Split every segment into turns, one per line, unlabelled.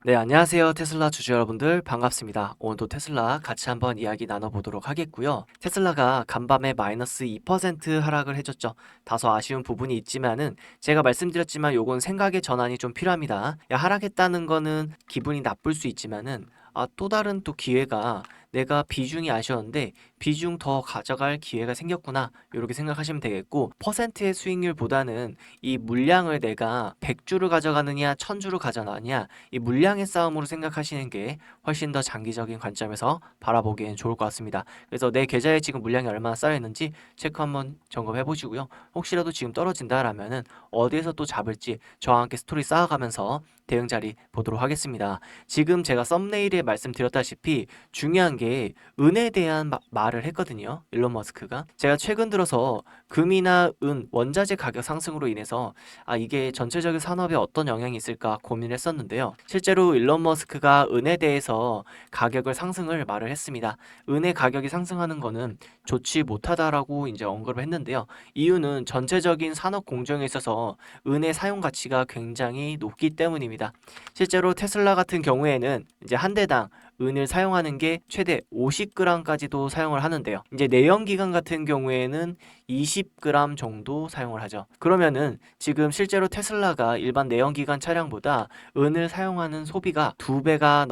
네, 안녕하세요. 테슬라 주주 여러분들 반갑습니다. 오늘도 테슬라 같이 한번 이야기 나눠보도록 하겠고요. 테슬라가 간밤에 마이너스 2% 하락을 해줬죠. 다소 아쉬운 부분이 있지만은 제가 말씀드렸지만 요건 생각의 전환이 좀 필요합니다. 야, 하락했다는 거는 기분이 나쁠 수 있지만은 또 다른 또 기회가 내가 비중이 아쉬웠는데 비중 더 가져갈 기회가 생겼구나. 이렇게 생각하시면 되겠고 퍼센트의 수익률보다는 이 물량을 내가 100주를 가져가느냐 1000주를 가져가느냐 이 물량의 싸움으로 생각하시는 게 훨씬 더 장기적인 관점에서 바라보기엔 좋을 것 같습니다. 그래서 내 계좌에 지금 물량이 얼마나 쌓여 있는지 체크 한번 점검해 보시고요. 혹시라도 지금 떨어진다라면은 어디에서 또 잡을지 저와 함께 스토리 쌓아가면서 대응 자리 보도록 하겠습니다. 지금 제가 썸네일에 말씀드렸다시피 중요한 게 은에 대한 말을 했거든요. 일론 머스크가. 제가 최근 들어서 금이나 은, 원자재 가격 상승으로 인해서 이게 전체적인 산업에 어떤 영향이 있을까 고민했었는데요. 실제로 일론 머스크가 은에 대해서 가격을 상승을 말을 했습니다. 은의 가격이 상승하는 거는 좋지 못하다라고 이제 언급을 했는데요. 이유는 전체적인 산업 공정에 있어서 은의 사용 가치가 굉장히 높기 때문입니다. 실제로 테슬라 같은 경우에는 이제 한 대당 은을 사용하는 게 최대 50g까지도 사용을 하는데요. 이제 내연기관 같은 경우에는 20g 정도 사용을 하죠. 그러면은 지금 실제로 테슬라가 일반 내연기관 차량보다 은을 사용하는 소비가 2배가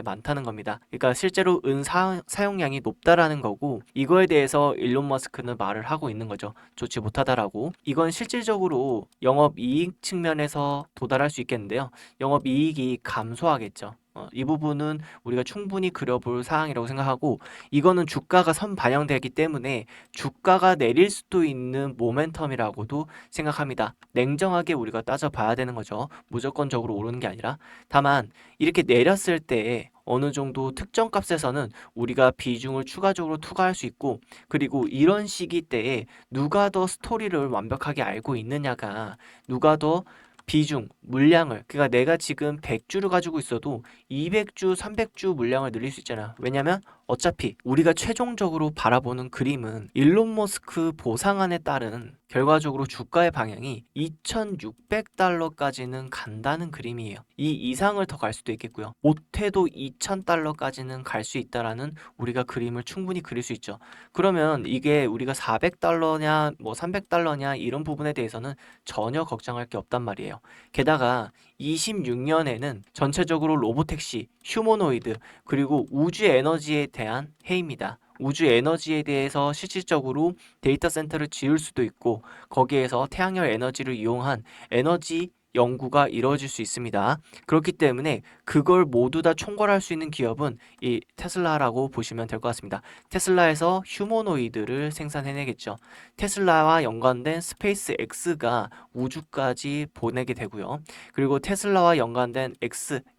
많다는 겁니다. 그러니까 실제로 은 사용량이 높다라는 거고 이거에 대해서 일론 머스크는 말을 하고 있는 거죠. 좋지 못하다라고. 이건 실질적으로 영업이익 측면에서 도달할 수 있겠는데요. 영업이익이 감소하겠죠. 이 부분은 우리가 충분히 그려볼 사항이라고 생각하고 이거는 주가가 선반영되기 때문에 주가가 내릴 수도 있는 모멘텀이라고도 생각합니다. 냉정하게 우리가 따져봐야 되는 거죠. 무조건적으로 오르는 게 아니라. 다만 이렇게 내렸을 때 어느 정도 특정 값에서는 우리가 비중을 추가적으로 투과할 수 있고 그리고 이런 시기 때에 누가 더 스토리를 완벽하게 알고 있느냐가 누가 더 비중, 물량을 그러니까 내가 지금 100주를 가지고 있어도 200주, 300주 물량을 늘릴 수 있잖아. 왜냐면 어차피 우리가 최종적으로 바라보는 그림은 일론 머스크 보상안에 따른 결과적으로 주가의 방향이 2,600달러까지는 간다는 그림이에요. 이 이상을 더 갈 수도 있겠고요. 못해도 2,000달러까지는 갈 수 있다라는 우리가 그림을 충분히 그릴 수 있죠. 그러면 이게 우리가 400달러냐 뭐 300달러냐 이런 부분에 대해서는 전혀 걱정할 게 없단 말이에요. 게다가 26년에는 전체적으로 로보택시, 휴머노이드, 그리고 우주 에너지에 대한 해입니다. 우주 에너지에 대해서 실질적으로 데이터 센터를 지을 수도 있고 거기에서 태양열 에너지를 이용한 에너지 연구가 이루어질 수 있습니다. 그렇기 때문에 그걸 모두 다 총괄할 수 있는 기업은 이 테슬라라고 보시면 될 것 같습니다. 테슬라에서 휴머노이드를 생산해내겠죠. 테슬라와 연관된 스페이스 X가 우주까지 보내게 되고요. 그리고 테슬라와 연관된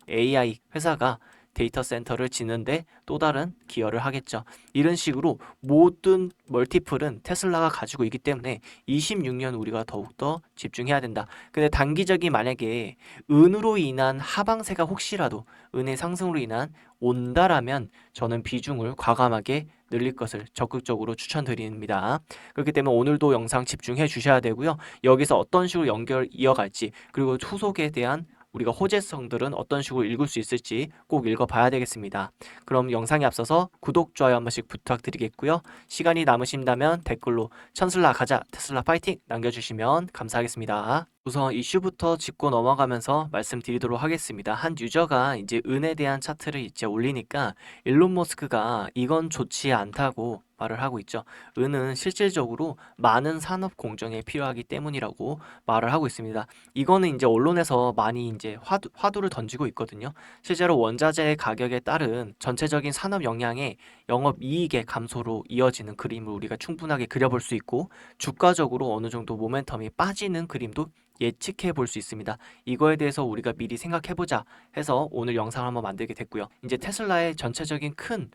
AI 회사가 데이터 센터를 짓는데 또 다른 기여를 하겠죠. 이런 식으로 모든 멀티플은 테슬라가 가지고 있기 때문에 26년 우리가 더욱더 집중해야 된다. 근데 단기적인 만약에 은으로 인한 하방세가 혹시라도 은의 상승으로 인한 온다라면 저는 비중을 과감하게 늘릴 것을 적극적으로 추천드립니다. 그렇기 때문에 오늘도 영상 집중해 주셔야 되고요. 여기서 어떤 식으로 연결 이어갈지 그리고 후속에 대한 우리가 호재성들은 어떤 식으로 읽을 수 있을지 꼭 읽어봐야 되겠습니다. 그럼 영상에 앞서서 구독, 좋아요 한 번씩 부탁드리겠고요. 시간이 남으신다면 댓글로 천슬라 가자, 테슬라 파이팅 남겨주시면 감사하겠습니다. 우선 이슈부터 짚고 넘어가면서 말씀드리도록 하겠습니다. 한 유저가 이제 은에 대한 차트를 이제 올리니까 일론 머스크가 이건 좋지 않다고 말을 하고 있죠. 은은 실질적으로 많은 산업 공정에 필요하기 때문이라고 말을 하고 있습니다. 이거는 이제 언론에서 많이 이제 화두를 던지고 있거든요. 실제로 원자재 가격에 따른 전체적인 산업 영향에 영업 이익의 감소로 이어지는 그림을 우리가 충분하게 그려볼 수 있고 주가적으로 어느 정도 모멘텀이 빠지는 그림도 예측해 볼 수 있습니다. 이거에 대해서 우리가 미리 생각해 보자 해서 오늘 영상을 한번 만들게 됐고요. 이제 테슬라의 전체적인 큰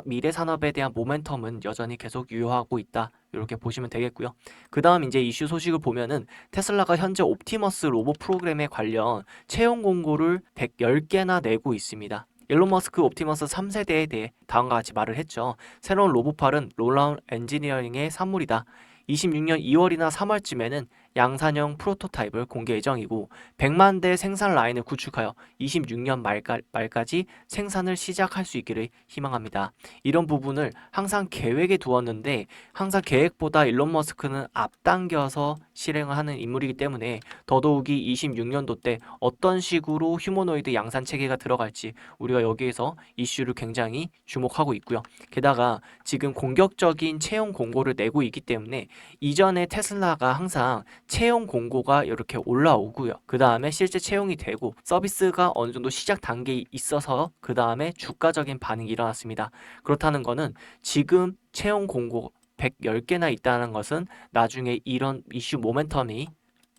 미래 산업에 대한 모멘텀은 여전히 계속 유효하고 있다. 이렇게 보시면 되겠고요. 그 다음 이제 이슈 소식을 보면은 테슬라가 현재 옵티머스 로봇 프로그램에 관련 채용 공고를 110개나 내고 있습니다. 일론 머스크 옵티머스 3세대에 대해 다음과 같이 말을 했죠. 새로운 로봇팔은 롤라운 엔지니어링의 산물이다. 26년 2월이나 3월쯤에는 양산형 프로토타입을 공개 예정이고 100만 대 생산 라인을 구축하여 26년 말까지 생산을 시작할 수 있기를 희망합니다. 이런 부분을 항상 계획에 두었는데 항상 계획보다 일론 머스크는 앞당겨서 실행을 하는 인물이기 때문에 더더욱이 26년도 때 어떤 식으로 휴머노이드 양산 체계가 들어갈지 우리가 여기에서 이슈를 굉장히 주목하고 있고요. 게다가 지금 공격적인 채용 공고를 내고 있기 때문에 이전에 테슬라가 항상 채용 공고가 이렇게 올라오고요. 그 다음에 실제 채용이 되고 서비스가 어느 정도 시작 단계에 있어서 그 다음에 주가적인 반응이 일어났습니다. 그렇다는 거는 지금 채용 공고 110개나 있다는 것은 나중에 이런 이슈 모멘텀이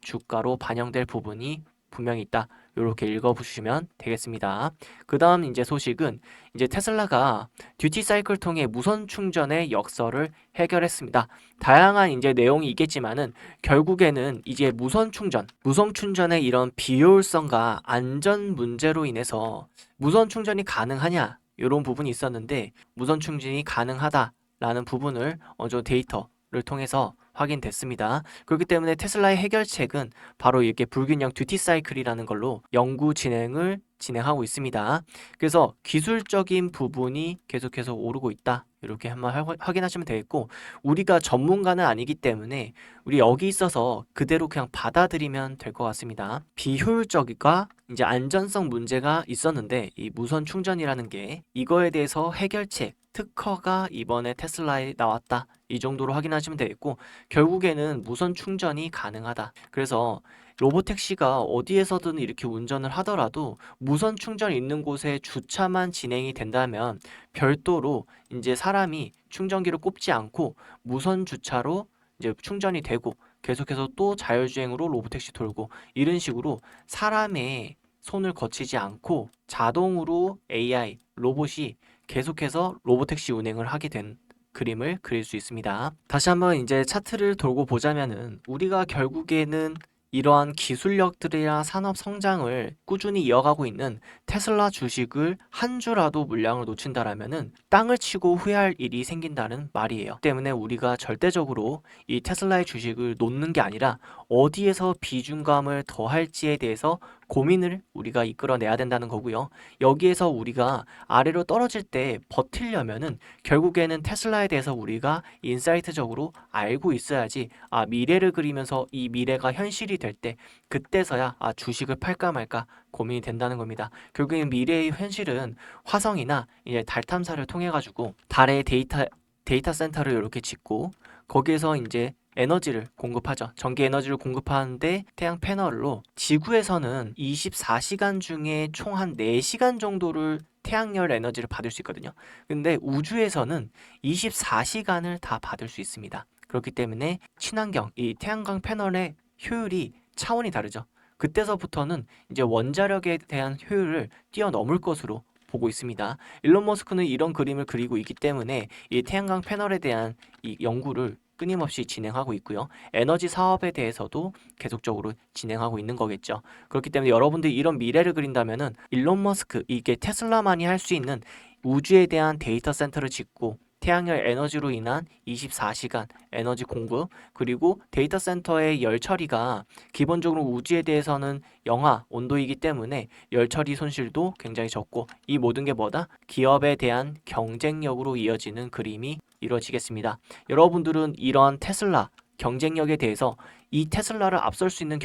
주가로 반영될 부분이 분명히 있다. 이렇게 읽어보시면 되겠습니다. 그 다음 이제 소식은 이제 테슬라가 듀티 사이클 통해 무선 충전의 역설을 해결했습니다. 다양한 이제 내용이 있겠지만은 결국에는 이제 무선 충전의 이런 비효율성과 안전 문제로 인해서 무선 충전이 가능하냐 이런 부분이 있었는데 무선 충전이 가능하다라는 부분을 어느 정도 데이터를 통해서 확인됐습니다. 그렇기 때문에 테슬라의 해결책은 바로 이렇게 불균형 듀티 사이클이라는 걸로 연구 진행하고 있습니다. 그래서 기술적인 부분이 계속해서 오르고 있다. 이렇게 한번 확인하시면 되겠고 우리가 전문가는 아니기 때문에 우리 여기 있어서 그대로 그냥 받아들이면 될 것 같습니다. 비효율적과 이제 안전성 문제가 있었는데 이 무선 충전이라는 게 이거에 대해서 해결책 특허가 이번에 테슬라에 나왔다. 이 정도로 확인하시면 되겠고 결국에는 무선 충전이 가능하다. 그래서 로보택시가 어디에서든 이렇게 운전을 하더라도 무선 충전 있는 곳에 주차만 진행이 된다면 별도로 이제 사람이 충전기를 꼽지 않고 무선 주차로 이제 충전이 되고 계속해서 또 자율주행으로 로보택시 돌고 이런 식으로 사람의 손을 거치지 않고 자동으로 AI, 로봇이 계속해서 로보택시 운행을 하게 된 그림을 그릴 수 있습니다. 다시 한번 이제 차트를 돌고 보자면은 우리가 결국에는 이러한 기술력들이나 산업 성장을 꾸준히 이어가고 있는 테슬라 주식을 한 주라도 물량을 놓친다라면은 땅을 치고 후회할 일이 생긴다는 말이에요. 때문에 우리가 절대적으로 이 테슬라의 주식을 놓는 게 아니라 어디에서 비중감을 더할지에 대해서 고민을 우리가 이끌어내야 된다는 거고요. 여기에서 우리가 아래로 떨어질 때 버틸려면은 결국에는 테슬라에 대해서 우리가 인사이트적으로 알고 있어야지 미래를 그리면서 이 미래가 현실이 될 때 그때서야 주식을 팔까 말까 고민이 된다는 겁니다. 결국엔 미래의 현실은 화성이나 이제 달 탐사를 통해 가지고 달에 데이터 센터를 이렇게 짓고 거기에서 이제 에너지를 공급하죠. 전기 에너지를 공급하는데 태양 패널로 지구에서는 24시간 중에 총 한 4시간 정도를 태양열 에너지를 받을 수 있거든요. 근데 우주에서는 24시간을 다 받을 수 있습니다. 그렇기 때문에 친환경, 이 태양광 패널의 효율이 차원이 다르죠. 그때서부터는 이제 원자력에 대한 효율을 뛰어넘을 것으로 보고 있습니다. 일론 머스크는 이런 그림을 그리고 있기 때문에 이 태양광 패널에 대한 이 연구를 끊임없이 진행하고 있고요. 에너지 사업에 대해서도 계속적으로 진행하고 있는 거겠죠. 그렇기 때문에 여러분들이 이런 미래를 그린다면은 일론 머스크, 이게 테슬라만이 할 수 있는 우주에 대한 데이터 센터를 짓고 태양열 에너지로 인한 24시간 에너지 공급, 그리고 데이터 센터의 열 처리가 기본적으로 우주에 대해서는 영하 온도이기 때문에 열 처리 손실도 굉장히 적고 이 모든 게 뭐다? 기업에 대한 경쟁력으로 이어지는 그림이 이루어지겠습니다. 여러분들은 이러한 테슬라 경쟁력에 대해서 이 테슬라를 앞설 수 있는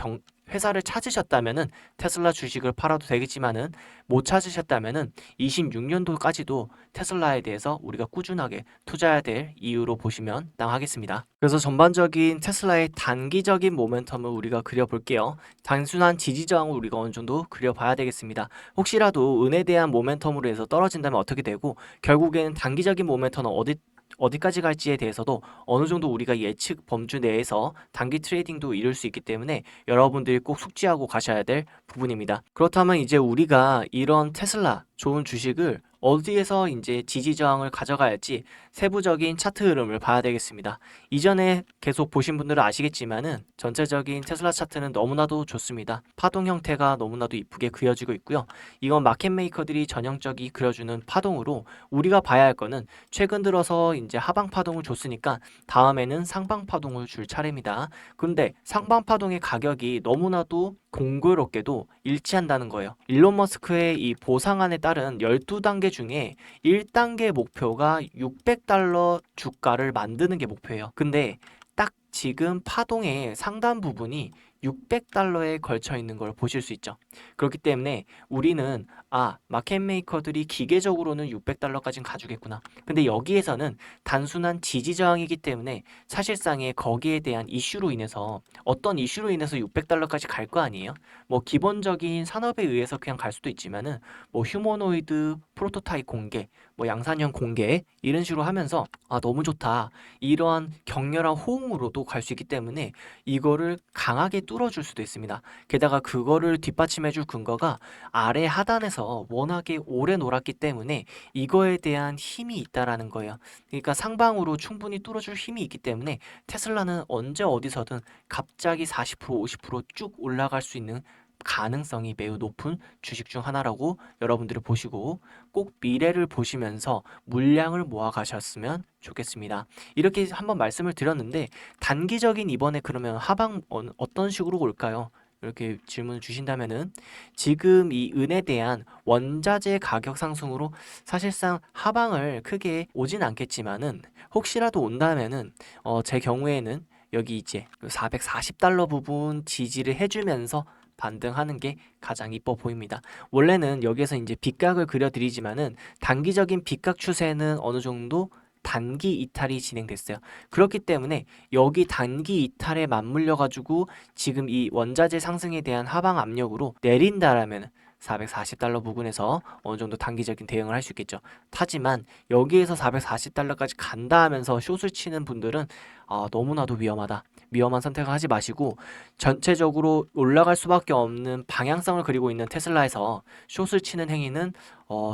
회사를 찾으셨다면은 테슬라 주식을 팔아도 되겠지만은 못 찾으셨다면은 26년도까지도 테슬라에 대해서 우리가 꾸준하게 투자해야 될 이유로 보시면 당하겠습니다. 그래서 전반적인 테슬라의 단기적인 모멘텀을 우리가 그려볼게요. 단순한 지지저항을 우리가 어느 정도 그려봐야 되겠습니다. 혹시라도 은에 대한 모멘텀으로 해서 떨어진다면 어떻게 되고 결국에는 단기적인 모멘텀은 어디까지 갈지에 대해서도 어느 정도 우리가 예측 범주 내에서 단기 트레이딩도 이룰 수 있기 때문에 여러분들이 꼭 숙지하고 가셔야 될 부분입니다. 그렇다면 이제 우리가 이런 테슬라 좋은 주식을 어디에서 이제 지지 저항을 가져가야 할지 세부적인 차트 흐름을 봐야 되겠습니다. 이전에 계속 보신 분들은 아시겠지만은 전체적인 테슬라 차트는 너무나도 좋습니다. 파동 형태가 너무나도 이쁘게 그려지고 있고요. 이건 마켓 메이커들이 전형적이 그려주는 파동으로 우리가 봐야 할 거는 최근 들어서 이제 하방 파동을 줬으니까 다음에는 상방 파동을 줄 차례입니다. 그런데 상방 파동의 가격이 너무나도 공교롭게도 일치한다는 거예요. 일론 머스크의 이 보상안에 따른 12단계 중에 1단계 목표가 600달러 주가를 만드는 게 목표예요. 근데 딱 지금 파동의 상단 부분이 600달러에 걸쳐 있는 걸 보실 수 있죠. 그렇기 때문에 우리는 마켓 메이커들이 기계적으로는 600달러까지는 가주겠구나. 근데 여기에서는 단순한 지지 저항이기 때문에 사실상의 거기에 대한 이슈로 인해서 어떤 이슈로 인해서 600달러까지 갈 거 아니에요? 뭐 기본적인 산업에 의해서 그냥 갈 수도 있지만은 뭐 휴머노이드 프로토타입 공개, 뭐 양산형 공개 이런 식으로 하면서 너무 좋다. 이러한 격렬한 호응으로도 갈 수 있기 때문에 이거를 강하게 뚫어줄 수도 있습니다. 게다가 그거를 뒷받침해줄 근거가 아래 하단에서 워낙에 오래 놀았기 때문에 이거에 대한 힘이 있다라는 거예요. 그러니까 상방으로 충분히 뚫어줄 힘이 있기 때문에 테슬라는 언제 어디서든 갑자기 40% 50%쭉 올라갈 수 있는 가능성이 매우 높은 주식 중 하나라고 여러분들이 보시고 꼭 미래를 보시면서 물량을 모아 가셨으면 좋겠습니다. 이렇게 한번 말씀을 드렸는데 단기적인 이번에 그러면 하방 어떤 식으로 올까요? 이렇게 질문을 주신다면은 지금 이 은에 대한 원자재 가격 상승으로 사실상 하방을 크게 오진 않겠지만은 혹시라도 온다면은 제 경우에는 여기 이제 440달러 부분 지지를 해주면서 반등하는 게 가장 이뻐 보입니다. 원래는 여기에서 이제 빗각을 그려드리지만은 단기적인 빗각 추세는 어느 정도 단기 이탈이 진행됐어요. 그렇기 때문에 여기 단기 이탈에 맞물려 가지고 지금 이 원자재 상승에 대한 하방 압력으로 내린다라면 440달러 부근에서 어느 정도 단기적인 대응을 할 수 있겠죠. 하지만 여기에서 440달러까지 간다 하면서 숏을 치는 분들은 너무나도 위험하다. 위험한 선택을 하지 마시고 전체적으로 올라갈 수밖에 없는 방향성을 그리고 있는 테슬라에서 숏을 치는 행위는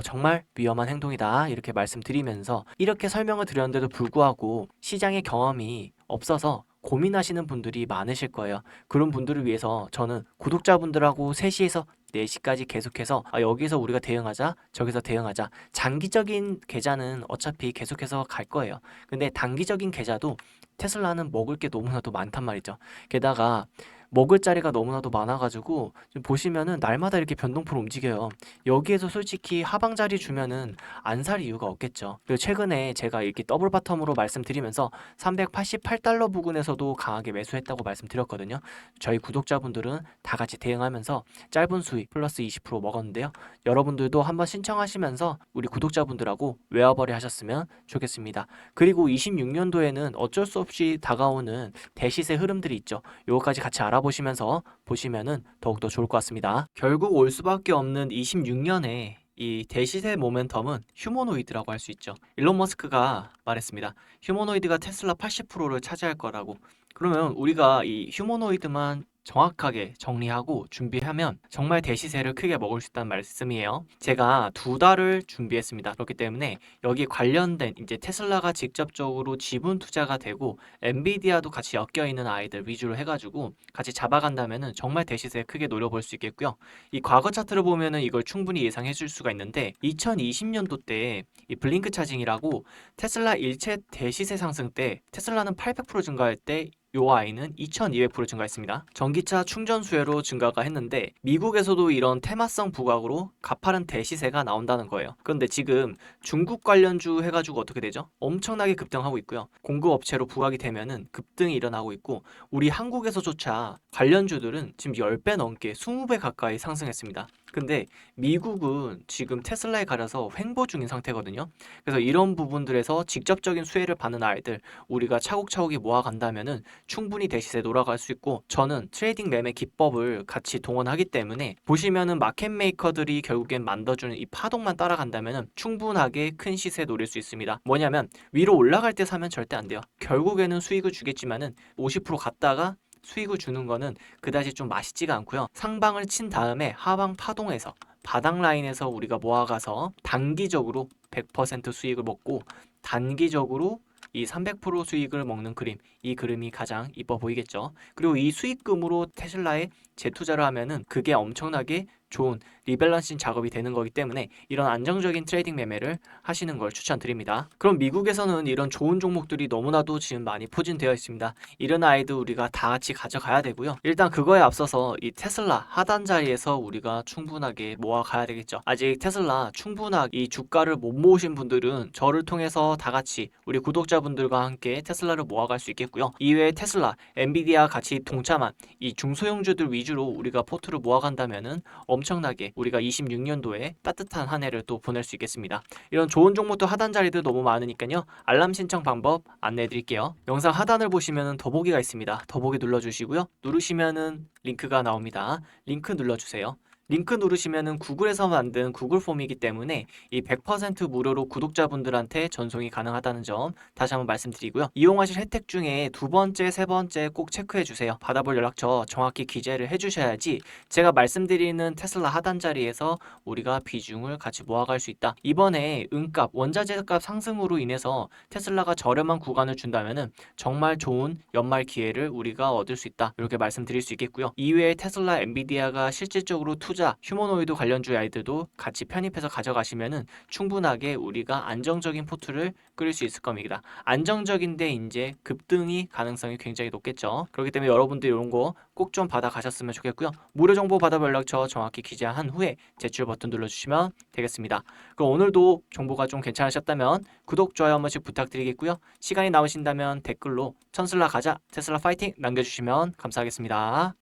정말 위험한 행동이다. 이렇게 말씀드리면서 이렇게 설명을 드렸는데도 불구하고 시장의 경험이 없어서 고민하시는 분들이 많으실 거예요. 그런 분들을 위해서 저는 구독자분들하고 3시에서 4시까지 계속해서 여기서 우리가 대응하자, 저기서 대응하자. 장기적인 계좌는 어차피 계속해서 갈 거예요. 근데 단기적인 계좌도 테슬라는 먹을 게 너무나도 많단 말이죠. 게다가 먹을 자리가 너무나도 많아가지고 지금 보시면은 날마다 이렇게 변동포로 움직여요. 여기에서 솔직히 하방 자리 주면은 안 살 이유가 없겠죠. 그리고 최근에 제가 이렇게 더블 바텀으로 말씀드리면서 388달러 부근에서도 강하게 매수했다고 말씀드렸거든요. 저희 구독자분들은 다 같이 대응하면서 짧은 수익 플러스 20% 먹었는데요. 여러분들도 한번 신청하시면서 우리 구독자분들하고 웨어버리 하셨으면 좋겠습니다. 그리고 26년도에는 어쩔 수 없이 다가오는 대시세 흐름들이 있죠. 요거까지 같이 알아보시면서 보시면은 더욱더 좋을 것 같습니다. 결국 올 수밖에 없는 26년에 이 대시세 모멘텀은 휴머노이드라고 할 수 있죠. 일론 머스크가 말했습니다. 휴머노이드가 테슬라 80%를 차지할 거라고. 그러면 우리가 이 휴머노이드만 정확하게 정리하고 준비하면 정말 대시세를 크게 먹을 수 있다는 말씀이에요. 제가 2달을 준비했습니다. 그렇기 때문에 여기 관련된 이제 테슬라가 직접적으로 지분 투자가 되고 엔비디아도 같이 엮여 있는 아이들 위주로 해가지고 같이 잡아간다면은 정말 대시세 크게 노려볼 수 있겠고요. 이 과거 차트를 보면은 이걸 충분히 예상해 줄 수가 있는데 2020년도 때 이 블링크 차징이라고 테슬라 일체 대시세 상승 때 테슬라는 800% 증가할 때 요 아이는 2200% 증가했습니다. 전기차 충전 수요로 증가가 했는데 미국에서도 이런 테마성 부각으로 가파른 대시세가 나온다는 거예요. 그런데 지금 중국 관련주 해가지고 어떻게 되죠? 엄청나게 급등하고 있고요. 공급업체로 부각이 되면은 급등이 일어나고 있고 우리 한국에서조차 관련주들은 지금 10배 넘게 20배 가까이 상승했습니다. 근데 미국은 지금 테슬라에 가려서 횡보 중인 상태거든요. 그래서 이런 부분들에서 직접적인 수혜를 받는 아이들 우리가 차곡차곡이 모아간다면은 충분히 대시세 돌아갈 수 있고 저는 트레이딩 매매 기법을 같이 동원하기 때문에 보시면은 마켓 메이커들이 결국엔 만들어주는 이 파동만 따라간다면은 충분하게 큰 시세 노릴 수 있습니다. 뭐냐면 위로 올라갈 때 사면 절대 안 돼요. 결국에는 수익을 주겠지만은 50% 갔다가 수익을 주는 거는 그다지 좀 맛있지가 않고요. 상방을 친 다음에 하방 파동에서 바닥 라인에서 우리가 모아가서 단기적으로 100% 수익을 먹고 단기적으로 이 300% 수익을 먹는 그림, 이 그림이 가장 이뻐 보이겠죠. 그리고 이 수익금으로 테슬라에 재투자를 하면은 그게 엄청나게 좋은 리밸런싱 작업이 되는 거기 때문에 이런 안정적인 트레이딩 매매를 하시는 걸 추천드립니다. 그럼 미국에서는 이런 좋은 종목들이 너무나도 지금 많이 포진되어 있습니다. 이런 아이들 우리가 다 같이 가져가야 되고요. 일단 그거에 앞서서 이 테슬라 하단 자리에서 우리가 충분하게 모아가야 되겠죠. 아직 테슬라 충분하게 이 주가를 못 모으신 분들은 저를 통해서 다 같이 우리 구독자분들과 함께 테슬라를 모아갈 수 있겠고요. 이외에 테슬라, 엔비디아 같이 동참한 이 중소형주들 위주로 우리가 포트를 모아간다면은 엄청나게 우리가 26년도에 따뜻한 한 해를 또 보낼 수 있겠습니다. 이런 좋은 종목도 하단 자리도 너무 많으니까요. 알람 신청 방법 안내해 드릴게요. 영상 하단을 보시면 더보기가 있습니다. 더보기 눌러주시고요. 누르시면은 링크가 나옵니다. 링크 눌러주세요. 링크 누르시면은 구글에서 만든 구글 폼이기 때문에 이 100% 무료로 구독자분들한테 전송이 가능하다는 점 다시 한번 말씀드리고요. 이용하실 혜택 중에 두 번째, 세 번째 꼭 체크해 주세요. 받아볼 연락처 정확히 기재를 해 주셔야지 제가 말씀드리는 테슬라 하단 자리에서 우리가 비중을 같이 모아갈 수 있다. 이번에 은값, 원자재 값 상승으로 인해서 테슬라가 저렴한 구간을 준다면은 정말 좋은 연말 기회를 우리가 얻을 수 있다. 이렇게 말씀드릴 수 있겠고요. 이외에 테슬라, 엔비디아가 실질적으로 투자, 휴머노이드 관련주 아이들도 같이 편입해서 가져가시면은 충분하게 우리가 안정적인 포트를 끌 수 있을 겁니다. 안정적인데 이제 급등이 가능성이 굉장히 높겠죠. 그렇기 때문에 여러분들 이런 거 꼭 좀 받아 가셨으면 좋겠고요. 무료 정보 받아볼 연락처 정확히 기재한 후에 제출 버튼 눌러주시면 되겠습니다. 그럼 오늘도 정보가 좀 괜찮으셨다면 구독, 좋아요 한 번씩 부탁드리겠고요. 시간이 남으신다면 댓글로 천슬라 가자, 테슬라 파이팅 남겨주시면 감사하겠습니다.